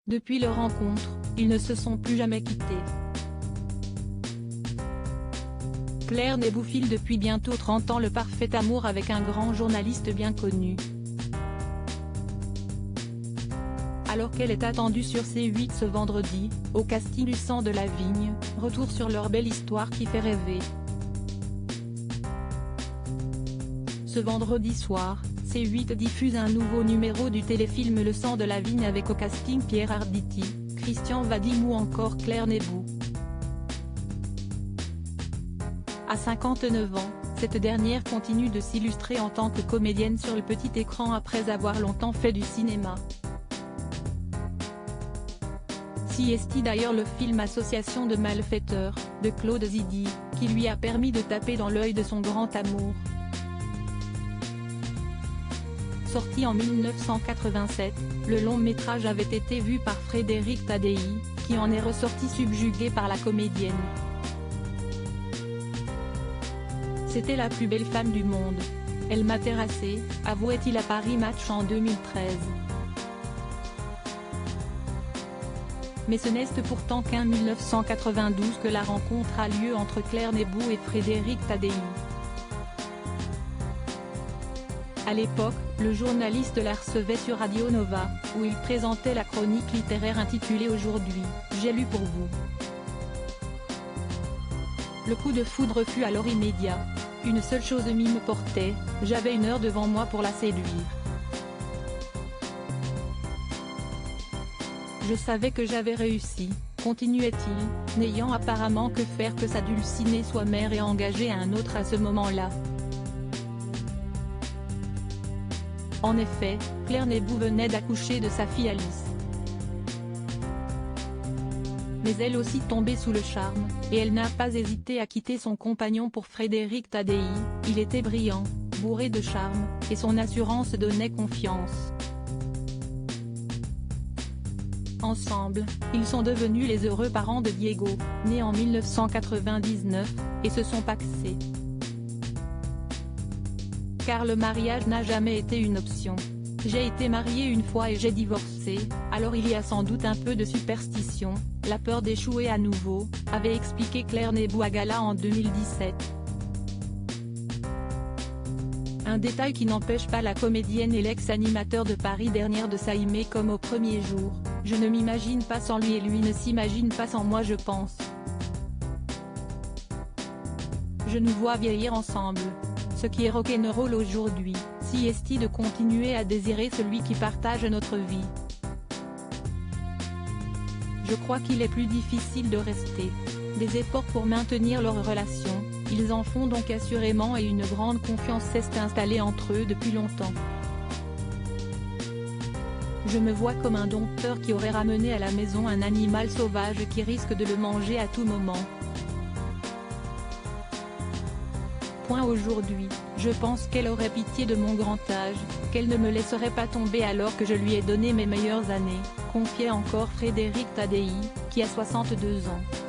Depuis leur rencontre, ils ne se sont plus jamais quittés. Claire Nébou file depuis bientôt 30 ans le parfait amour avec un grand journaliste bien connu. Alors qu'elle est attendue sur C8 ce vendredi, au casting du Sang de la Vigne, retour sur leur belle histoire qui fait rêver. Ce vendredi soir, C8 diffuse un nouveau numéro du téléfilm Le Sang de la Vigne avec au casting Pierre Arditi, Christian Vadim ou encore Claire Nébou. À 59 ans, cette dernière continue de s'illustrer en tant que comédienne sur le petit écran après avoir longtemps fait du cinéma. CST d'ailleurs le film Association de malfaiteurs, de Claude Zidi, qui lui a permis de taper dans l'œil de son grand amour. Sorti en 1987, le long métrage avait été vu par Frédéric Tadei, qui en est ressorti subjugué par la comédienne. C'était la plus belle femme du monde. Elle m'a terrassé, avouait-il à Paris Match en 2013. Mais ce n'est pourtant qu'en 1992 que la rencontre a lieu entre Claire Nébou et Frédéric Tadei. À l'époque, le journaliste la recevait sur Radio Nova, où il présentait la chronique littéraire intitulée Aujourd'hui, j'ai lu pour vous. Le coup de foudre fut alors immédiat. Une seule chose me portait, j'avais 1 heure devant moi pour la séduire. Je savais que j'avais réussi, continuait-il, n'ayant apparemment que faire que sa dulcinée soit mère et engager un autre à ce moment-là. En effet, Claire Nébou venait d'accoucher de sa fille Alice. Mais elle aussi tombée sous le charme, et elle n'a pas hésité à quitter son compagnon pour Frédéric Tadei. Il était brillant, bourré de charme, et son assurance donnait confiance. Ensemble, ils sont devenus les heureux parents de Diego, né en 1999, et se sont pacsés. Car le mariage n'a jamais été une option. J'ai été mariée 1 fois et j'ai divorcé, alors il y a sans doute un peu de superstition, la peur d'échouer à nouveau, avait expliqué Claire Nébou à Gala en 2017. Un détail qui n'empêche pas la comédienne et l'ex-animateur de Paris dernière de s'aimer comme au premier jour. Je ne m'imagine pas sans lui et lui ne s'imagine pas sans moi je pense. Je nous vois vieillir ensemble. Ce qui est rock'n'roll aujourd'hui, si est de continuer à désirer celui qui partage notre vie. Je crois qu'il est plus difficile de rester. Des efforts pour maintenir leur relation, ils en font donc assurément et une grande confiance s'est installée entre eux depuis longtemps. Je me vois comme un dompteur qui aurait ramené à la maison un animal sauvage qui risque de le manger à tout moment. Aujourd'hui, je pense qu'elle aurait pitié de mon grand âge, qu'elle ne me laisserait pas tomber alors que je lui ai donné mes meilleures années, confiait encore Frédéric Tadei, qui a 62 ans.